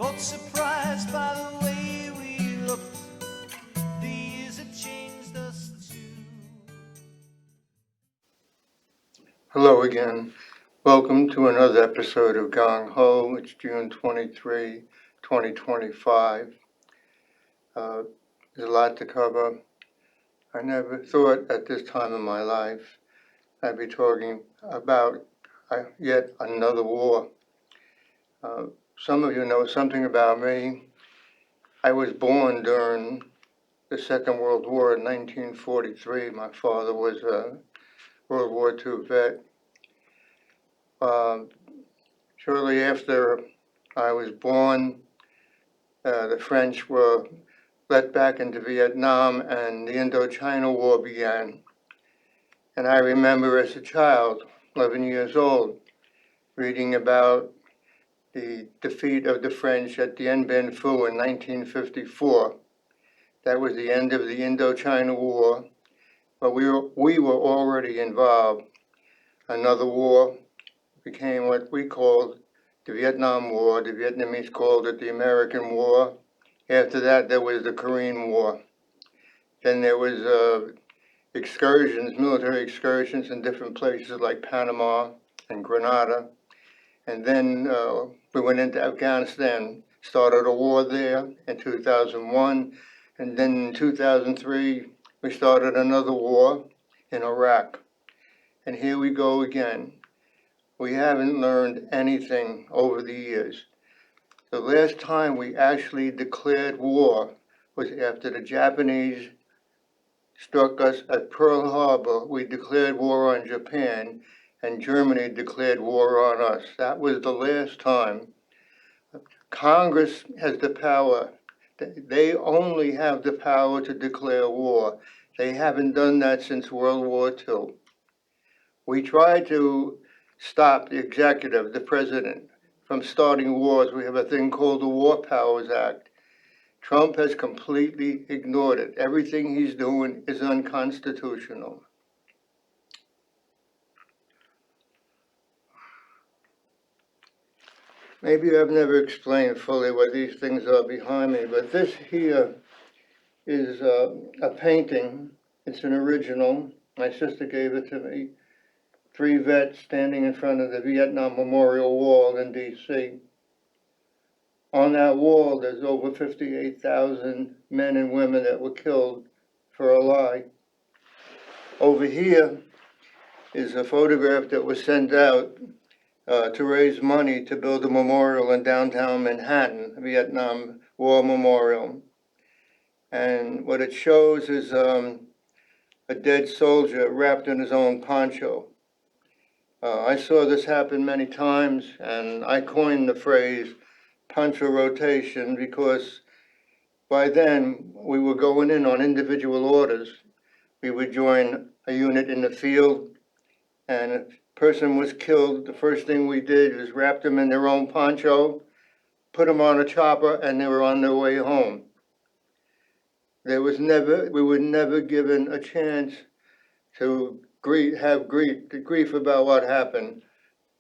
both surprised by the way we looked. The years have changed us too. Hello again. Welcome to another episode of Gung Ho. It's June 23, 2025. There's a lot to cover. I never thought at this time in my life I'd be talking about yet another war. Some of you know something about me. I was born during the Second World War in 1943. My father was a World War II vet. Shortly after I was born, the French were let back into Vietnam and the Indochina War began. And I remember as a child, 11 years old, reading about the defeat of the French at Dien Bien Phu in 1954. That was the end of the Indochina War, but we were already involved. Another war became what we called the Vietnam War. The Vietnamese called it the American War. After that, there was the Korean War. Then there was military excursions in different places like Panama and Grenada. And then we went into Afghanistan, started a war there in 2001. And then in 2003, we started another war in Iraq. And here we go again. We haven't learned anything over the years. The last time we actually declared war was after the Japanese struck us at Pearl Harbor. We declared war on Japan, and Germany declared war on us. That was the last time. Congress has the power. They only have the power to declare war. They haven't done that since World War II. We tried to stop the executive, the president, from starting wars. We have a thing called the War Powers Act. Trump has completely ignored it. Everything he's doing is unconstitutional. Maybe I've never explained fully what these things are behind me, but this here is a painting. It's an original. My sister gave it to me. 3 vets standing in front of the Vietnam Memorial Wall in D.C. On that wall, there's over 58,000 men and women that were killed for a lie. Over here is a photograph that was sent out to raise money to build a memorial in downtown Manhattan, Vietnam War Memorial. And what it shows is a dead soldier wrapped in his own poncho. I saw this happen many times, and I coined the phrase poncho rotation because by then we were going in on individual orders. We would join a unit in the field, and if a person was killed, the first thing we did was wrap them in their own poncho, put them on a chopper, and they were on their way home. We were never given a chance to have grief about what happened.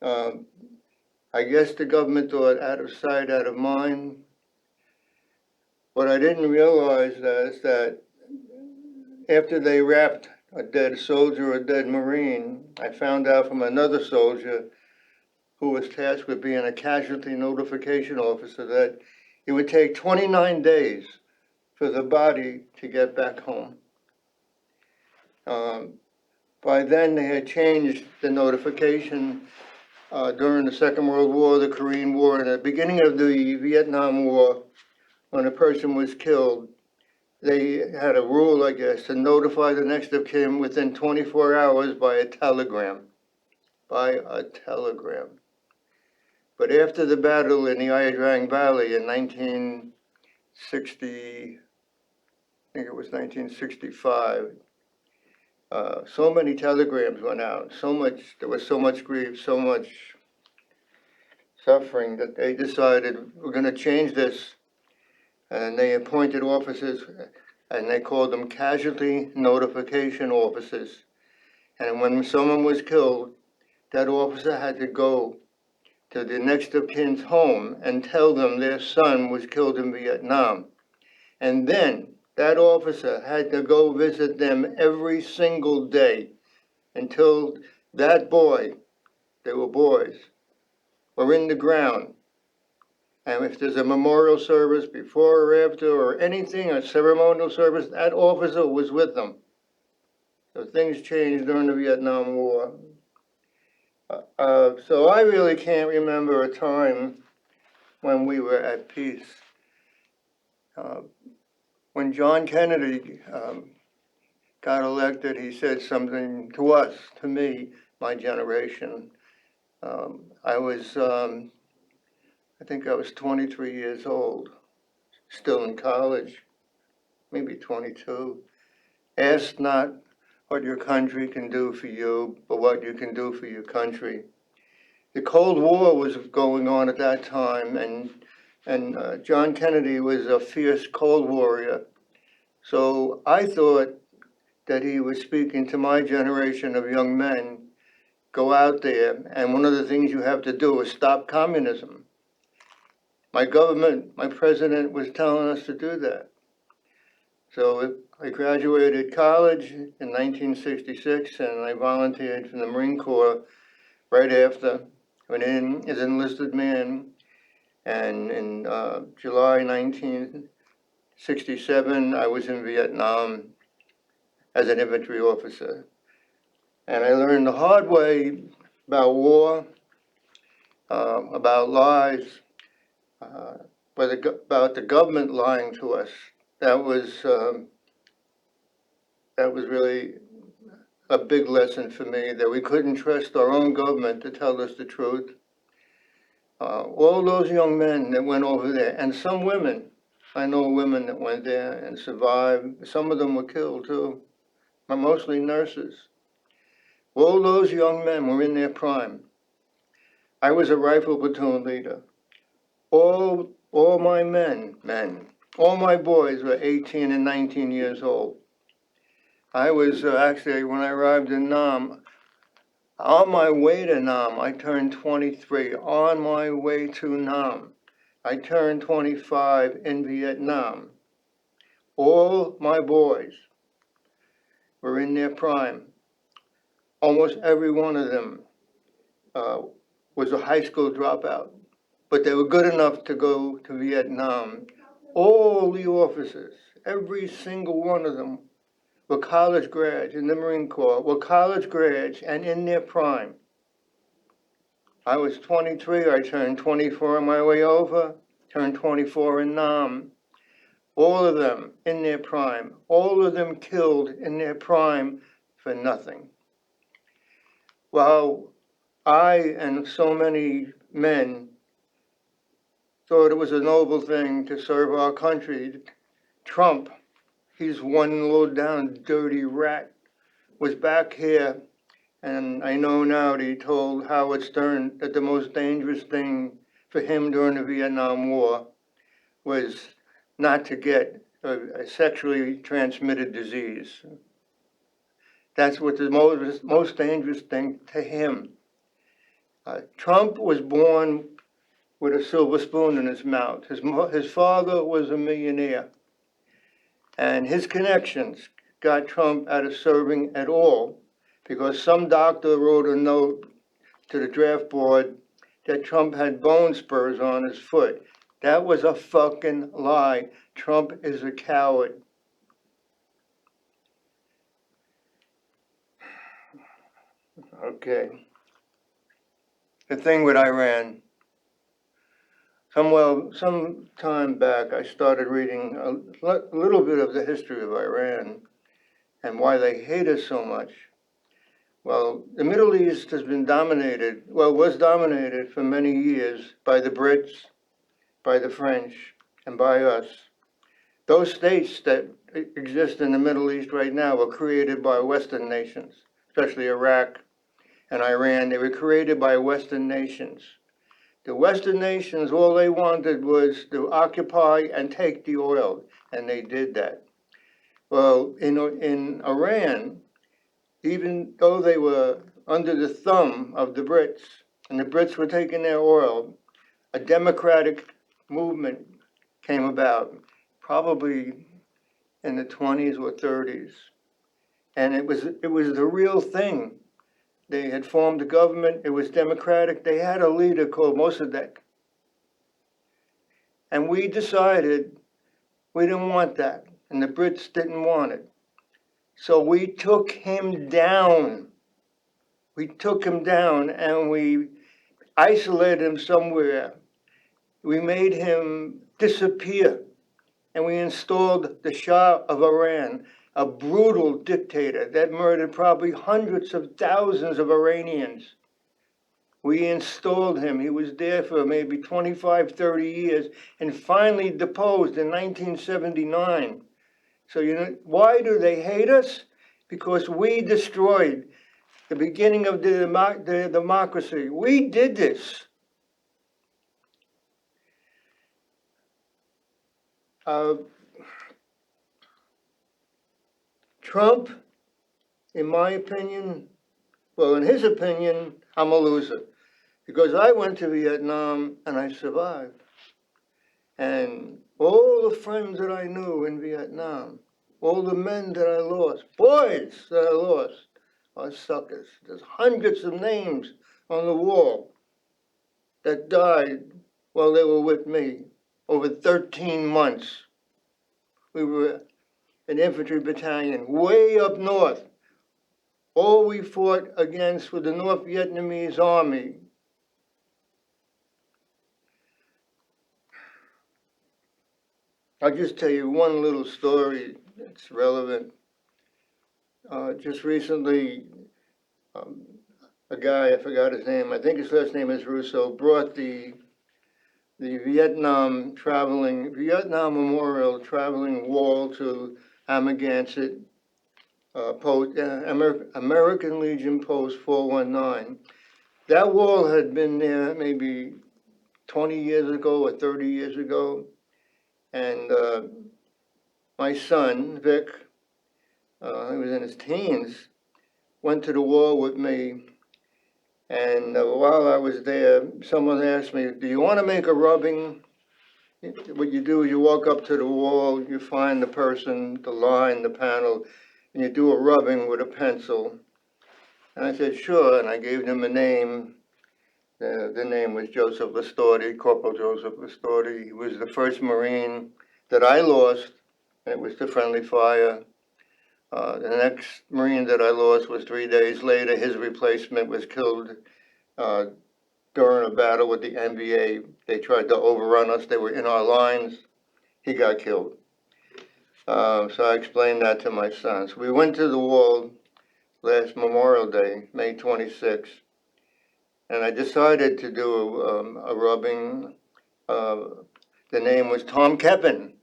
I guess the government thought out of sight, out of mind. What I didn't realize is that after they wrapped a dead soldier or a dead Marine, I found out from another soldier who was tasked with being a casualty notification officer that it would take 29 days for the body to get back home. By then, they had changed the notification during the Second World War, the Korean War, and at the beginning of the Vietnam War, when a person was killed, they had a rule, I guess, to notify the next of kin within 24 hours by a telegram. By a telegram. But after the battle in the Ia Drang Valley in 1960, I think it was 1965, so many telegrams went out, there was so much grief, so much suffering that they decided we're going to change this. And they appointed officers, and they called them casualty notification officers. And when someone was killed, that officer had to go to the next of kin's home and tell them their son was killed in Vietnam. And then that officer had to go visit them every single day until that boy, they were boys, were in the ground. And if there's a memorial service before or after or anything, a ceremonial service, that officer was with them. So things changed during the Vietnam War. So I really can't remember a time when we were at peace. When John Kennedy got elected, he said something to us, to me, my generation. I think I was 23 years old, still in college, maybe 22. Ask not what your country can do for you, but what you can do for your country. The Cold War was going on at that time, and John Kennedy was a fierce Cold Warrior. So I thought that he was speaking to my generation of young men. Go out there, and one of the things you have to do is stop communism. My government, my president was telling us to do that. So I graduated college in 1966, and I volunteered for the Marine Corps right after. Went in as an enlisted man, and in July 1967, I was in Vietnam as an infantry officer. And I learned the hard way about war, about lies, about the government lying to us. That was really a big lesson for me, that we couldn't trust our own government to tell us the truth. All those young men that went over there, and some women, I know women that went there and survived. Some of them were killed too, but mostly nurses. All those young men were in their prime. I was a rifle platoon leader. All my all my boys were 18 and 19 years old. I was actually, when I arrived in Nam, on my way to Nam, I turned 23. On my way to Nam, I turned 25 in Vietnam. All my boys were in their prime. Almost every one of them was a high school dropout, but they were good enough to go to Vietnam. All the officers, every single one of them, were college grads in the Marine Corps, were college grads and in their prime. I was 23, I turned 24 on my way over, turned 24 in Nam. All of them in their prime, all of them killed in their prime for nothing. While I and so many men thought it was a noble thing to serve our country, Trump, he's one low down dirty rat, was back here, and I know now that he told Howard Stern that the most dangerous thing for him during the Vietnam War was not to get a sexually transmitted disease. That's what the most dangerous thing to him. Trump was born with a silver spoon in his mouth. His father was a millionaire, and his connections got Trump out of serving at all, because some doctor wrote a note to the draft board that Trump had bone spurs on his foot. That was a fucking lie. Trump is a coward. Okay. The thing with Iran. Some time back, I started reading a little bit of the history of Iran and why they hate us so much. Well, the Middle East has been dominated, was dominated for many years by the Brits, by the French, and by us. Those states that exist in the Middle East right now were created by Western nations, especially Iraq and Iran. They were created by Western nations. The Western nations, all they wanted was to occupy and take the oil, and they did that. Well, in Iran, even though they were under the thumb of the Brits, and the Brits were taking their oil, a democratic movement came about, probably in the 20s or 30s. And it was the real thing. They had formed a government, it was democratic, they had a leader called Mossadegh. And we decided we didn't want that, and the Brits didn't want it. So we took him down. We took him down and we isolated him somewhere. We made him disappear. And we installed the Shah of Iran, a brutal dictator that murdered probably hundreds of thousands of Iranians. We installed him. He was there for maybe 25, 30 years and finally deposed in 1979. So, why do they hate us? Because we destroyed the beginning of the democracy. We did this. Trump, in my opinion, well, in his opinion, I'm a loser. Because I went to Vietnam and I survived. And all the friends that I knew in Vietnam, all the men that I lost, boys that I lost, are suckers. There's hundreds of names on the wall that died while they were with me over 13 months. We were an infantry battalion way up north. All we fought against was the North Vietnamese army. I'll just tell you one little story that's relevant. Just recently, a guy, I forgot his name, I think his last name is Russo, brought the Vietnam Memorial traveling wall to Amagansett, American Legion Post 419. That wall had been there maybe 20 years ago or 30 years ago. And my son, Vic, he was in his teens, went to the wall with me. And while I was there, someone asked me, do you want to make a rubbing? What you do is you walk up to the wall, you find the person, the line, the panel, and you do a rubbing with a pencil. And I said, sure, and I gave them a name. The name was Joseph Listorti, Corporal Joseph Listorti. He was the first Marine that I lost, and it was to friendly fire. The next Marine that I lost was 3 days later. His replacement was killed during a battle with the NBA. They tried to overrun us. They were in our lines. He got killed. So I explained that to my son. So we went to the wall last Memorial Day, May 26th, and I decided to do a rubbing. The name was Tom Keppen.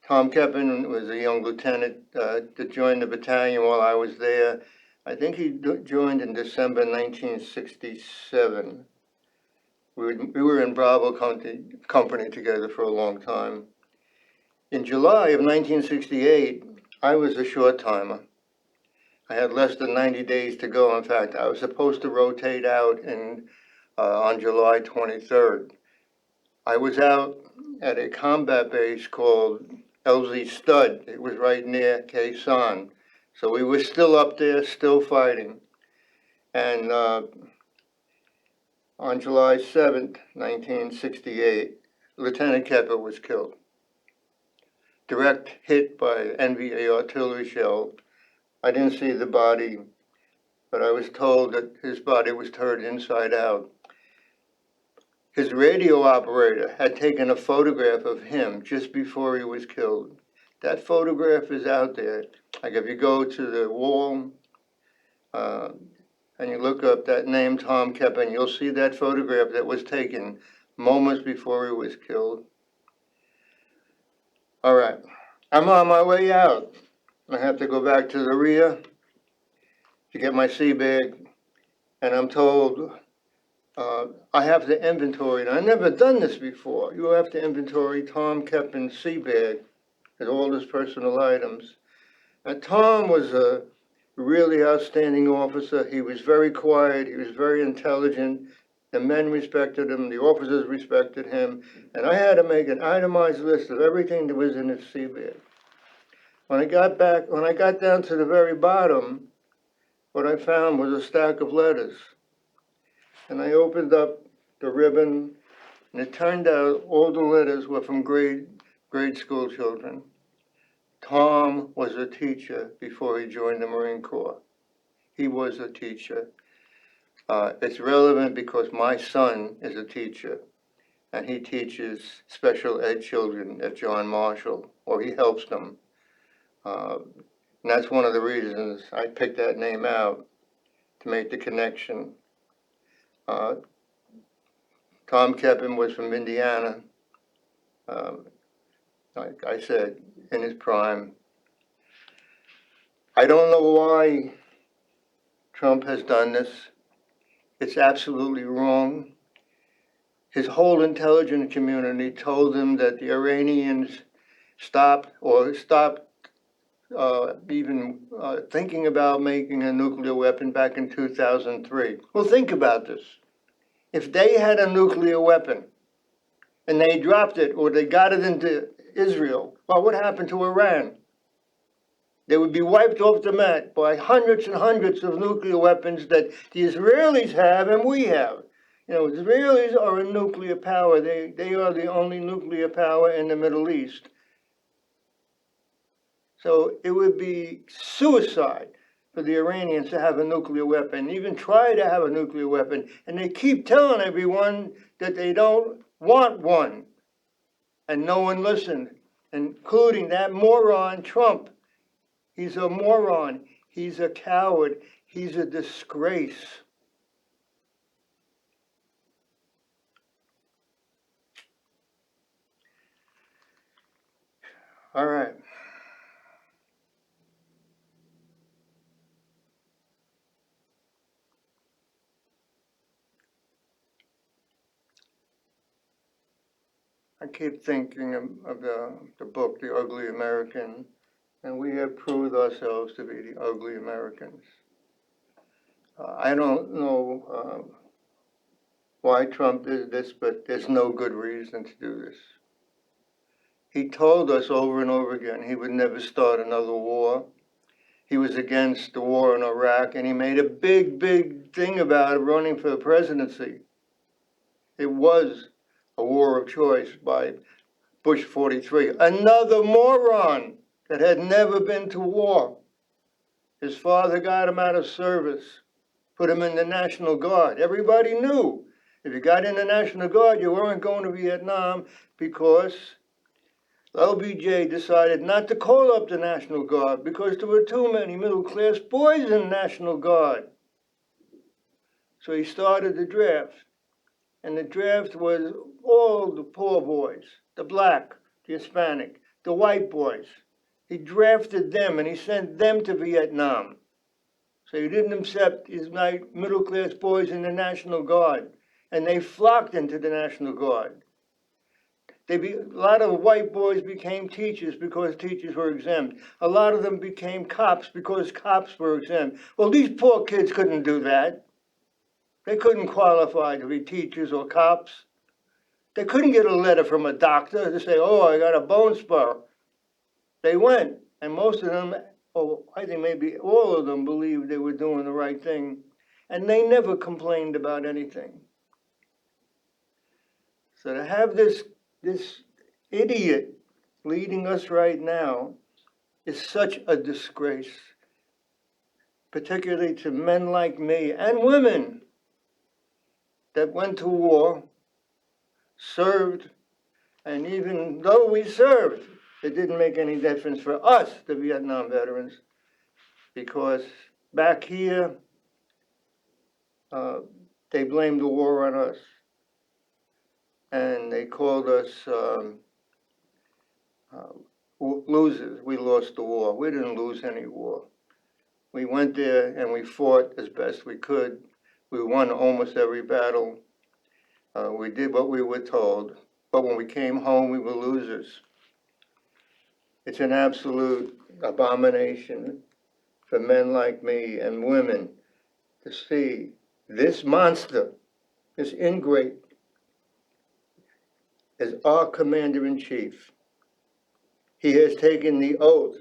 Tom Keppen was a young lieutenant that joined the battalion while I was there. I think he joined in December 1967. We were in Bravo Company together for a long time. In July of 1968, I was a short timer. I had less than 90 days to go. In fact, I was supposed to rotate out on July 23rd. I was out at a combat base called LZ Stud. It was right near Khe Sanh. So we were still up there, still fighting. And on July 7th, 1968, Lieutenant Kepper was killed. Direct hit by NVA artillery shell. I didn't see the body, but I was told that his body was turned inside out. His radio operator had taken a photograph of him just before he was killed. That photograph is out there. Like if you go to the wall and you look up that name, Tom Keppen, you'll see that photograph that was taken moments before he was killed. All right, I'm on my way out. I have to go back to the rear to get my sea bag, and I'm told I have to inventory, and I've never done this before. You have to inventory Tom Keppen's sea bag and all his personal items. And Tom was a really outstanding officer. He was very quiet, he was very intelligent. The men respected him, the officers respected him, and I had to make an itemized list of everything that was in his CBA. When I got down to the very bottom, what I found was a stack of letters. And I opened up the ribbon, and it turned out all the letters were from grade school children. Tom was a teacher before he joined the Marine Corps. He was a teacher. It's relevant because my son is a teacher, and he teaches special ed children at John Marshall, or he helps them. And that's one of the reasons I picked that name out, to make the connection. Tom Keppen was from Indiana, like I said, in his prime. I don't know why Trump has done this. It's absolutely wrong. His whole intelligence community told him that the Iranians stopped even thinking about making a nuclear weapon back in 2003. Well, think about this. If they had a nuclear weapon and they dropped it or they got it into Israel, well, what happened to Iran? They would be wiped off the map by hundreds and hundreds of nuclear weapons that the Israelis have and we have. You know, Israelis are a nuclear power. They are the only nuclear power in the Middle East. So it would be suicide for the Iranians to have a nuclear weapon, even try to have a nuclear weapon. And they keep telling everyone that they don't want one. And no one listened, including that moron Trump. He's a moron. He's a coward. He's a disgrace. All right. I keep thinking of the book, The Ugly American, and we have proved ourselves to be the ugly Americans. I don't know why Trump did this, but there's no good reason to do this. He told us over and over again he would never start another war. He was against the war in Iraq, and he made a big, big thing about it running for the presidency. It was a war of choice by Bush 43, another moron that had never been to war. His father got him out of service, put him in the National Guard. Everybody knew if you got in the National Guard, you weren't going to Vietnam because LBJ decided not to call up the National Guard because there were too many middle-class boys in the National Guard. So he started the draft. And the draft was all the poor boys, the black, the Hispanic, the white boys. He drafted them and he sent them to Vietnam. So he didn't accept his middle-class boys in the National Guard. And they flocked into the National Guard. A lot of white boys became teachers because teachers were exempt. A lot of them became cops because cops were exempt. Well, these poor kids couldn't do that. They couldn't qualify to be teachers or cops. They couldn't get a letter from a doctor to say, oh, I got a bone spur. They went, and most of them, or I think maybe all of them, believed they were doing the right thing, and they never complained about anything. So to have this idiot leading us right now is such a disgrace, particularly to men like me and women that went to war, served, and even though we served, it didn't make any difference for us, the Vietnam veterans, because back here, they blamed the war on us. And they called us losers. We lost the war. We didn't lose any war. We went there and we fought as best we could. We won almost every battle. We did what we were told. But when we came home, we were losers. It's an absolute abomination for men like me and women to see this monster, this ingrate, as our commander-in-chief. He has taken the oath.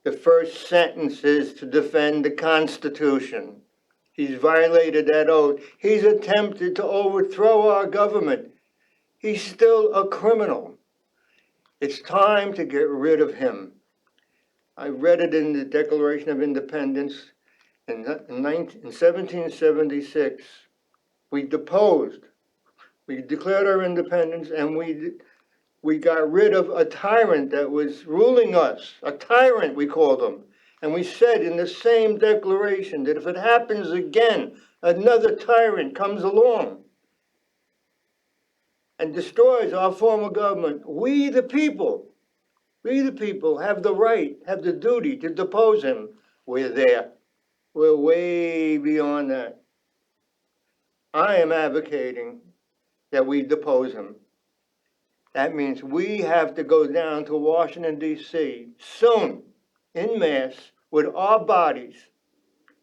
The first sentence is to defend the Constitution. He's violated that oath. He's attempted to overthrow our government. He's still a criminal. It's time to get rid of him. I read it in the Declaration of Independence in 1776. We deposed. We declared our independence, and we got rid of a tyrant that was ruling us. A tyrant, we called him. And we said in the same declaration that if it happens again, another tyrant comes along and destroys our form of government, we the people have the right, have the duty to depose him. We're there. We're way beyond that. I am advocating that we depose him. That means we have to go down to Washington, D.C. soon, en masse, with our bodies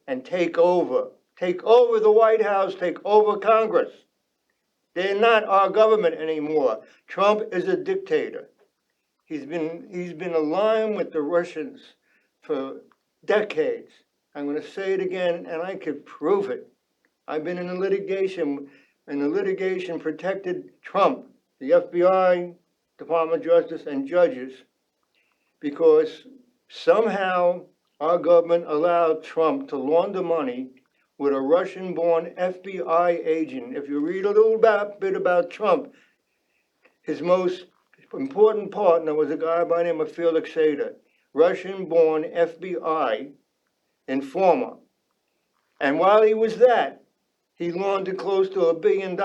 and take over the White House, take over Congress. They're not our government anymore. Trump is a dictator. He's been aligned with the Russians for decades. I'm going to say it again, and I could prove it. I've been in a litigation, and the litigation protected Trump, the FBI, Department of Justice, and judges, because somehow our government allowed Trump to launder money with a Russian-born FBI agent. If you read a little bit about Trump, his most important partner was a guy by the name of Felix Sater, Russian-born FBI informer. And while he was that, he laundered close to $1 billion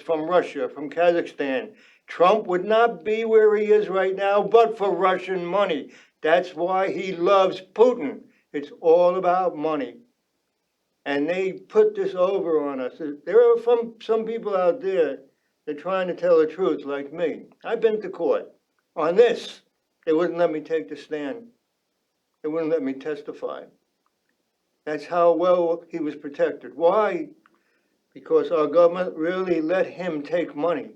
from Russia, from Kazakhstan. Trump would not be where he is right now but for Russian money. That's why he loves Putin. It's all about money. And they put this over on us. There are some people out there that are trying to tell the truth, like me. I've been to court on this. They wouldn't let me take the stand. They wouldn't let me testify. That's how well he was protected. Why? Because our government really let him take money.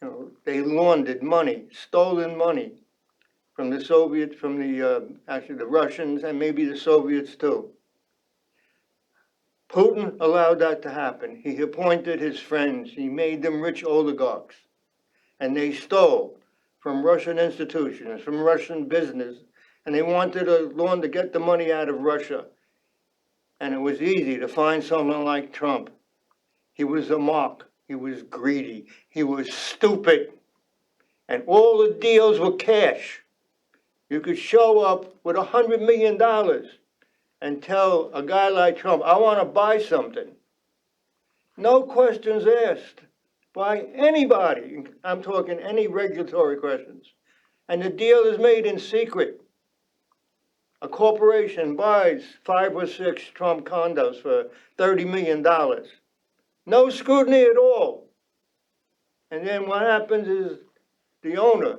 You know, they laundered money, stolen money from the Soviets, actually the Russians, and maybe the Soviets too. Putin allowed that to happen. He appointed his friends. He made them rich oligarchs. And they stole from Russian institutions, from Russian business, and they wanted to get the money out of Russia. And it was easy to find someone like Trump. He was a mark. He was greedy. He was stupid. And all the deals were cash. You could show up with $100 million and tell a guy like Trump, I want to buy something. No questions asked by anybody. I'm talking any regulatory questions. And the deal is made in secret. A corporation buys 5 or 6 Trump condos for $30 million. No scrutiny at all. And then what happens is the owner,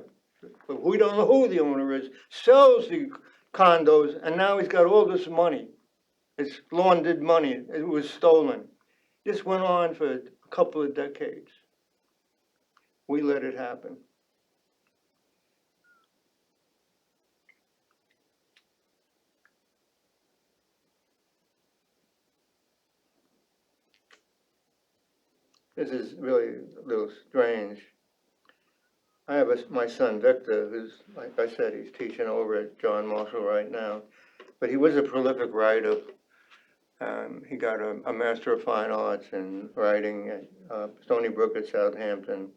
we don't know who the owner is, sells the condos, and now he's got all this money. It's laundered money. It was stolen. This went on for a couple of decades. We let it happen. This is really a little strange. I have my son Victor, who's, like I said, he's teaching over at John Marshall right now. But he was a prolific writer. He got a Master of Fine Arts in writing at Stony Brook at Southampton.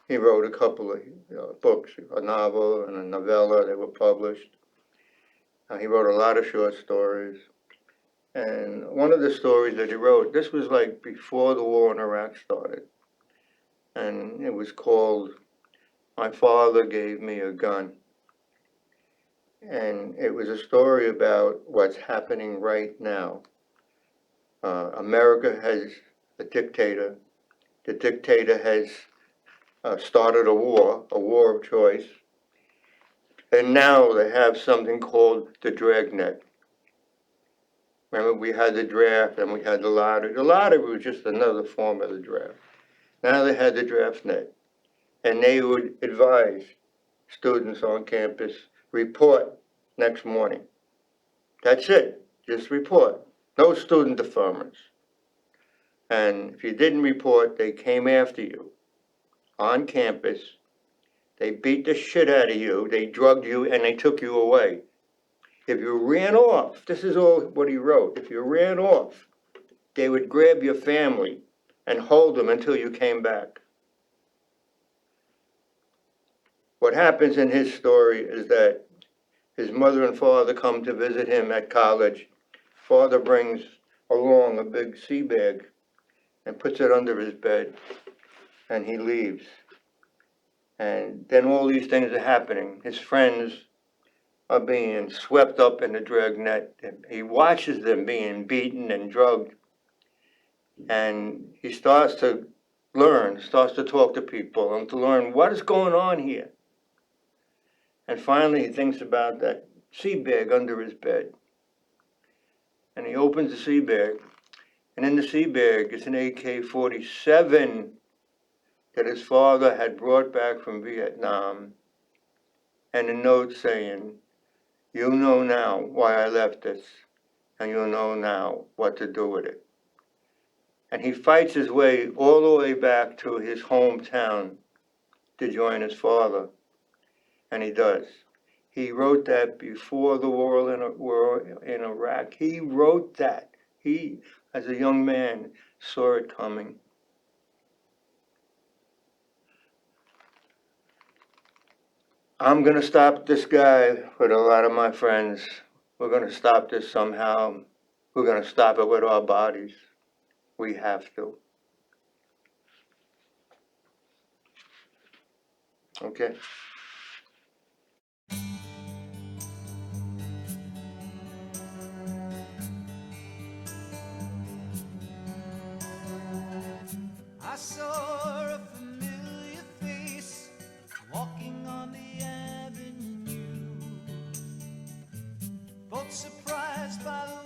He wrote a couple of books, a novel and a novella that were published. He wrote a lot of short stories. And one of the stories that he wrote, this was like before the war in Iraq started. And it was called My Father Gave Me a Gun. And it was a story about what's happening right now. America has a dictator. The dictator has started a war of choice. And now they have something called the dragnet. Remember, we had the draft and we had the lottery. The lottery was just another form of the draft. Now they had the draft net, and they would advise students on campus, report next morning. That's it, just report. No student deferments. And if you didn't report, they came after you on campus. They beat the shit out of you, they drugged you, and they took you away. If you ran off, this is all what he wrote, if you ran off, they would grab your family and hold them until you came back. What happens in his story is that his mother and father come to visit him at college. Father brings along a big sea bag and puts it under his bed, and he leaves. And then all these things are happening. His friends are being swept up in the dragnet. He watches them being beaten and drugged. And he starts to learn, starts to talk to people and to learn what is going on here. And finally he thinks about that sea bag under his bed. And he opens the sea bag, and in the sea bag is an AK-47 that his father had brought back from Vietnam, and a note saying, "You know now why I left this, and you'll know now what to do with it." And he fights his way all the way back to his hometown to join his father, and he does. He wrote that before the war in Iraq. He wrote that. He, as a young man, saw it coming. I'm going to stop this guy with a lot of my friends. We're going to stop this somehow. We're going to stop it with our bodies. We have to. Okay? I saw a familiar face walking on the avenue, both surprised by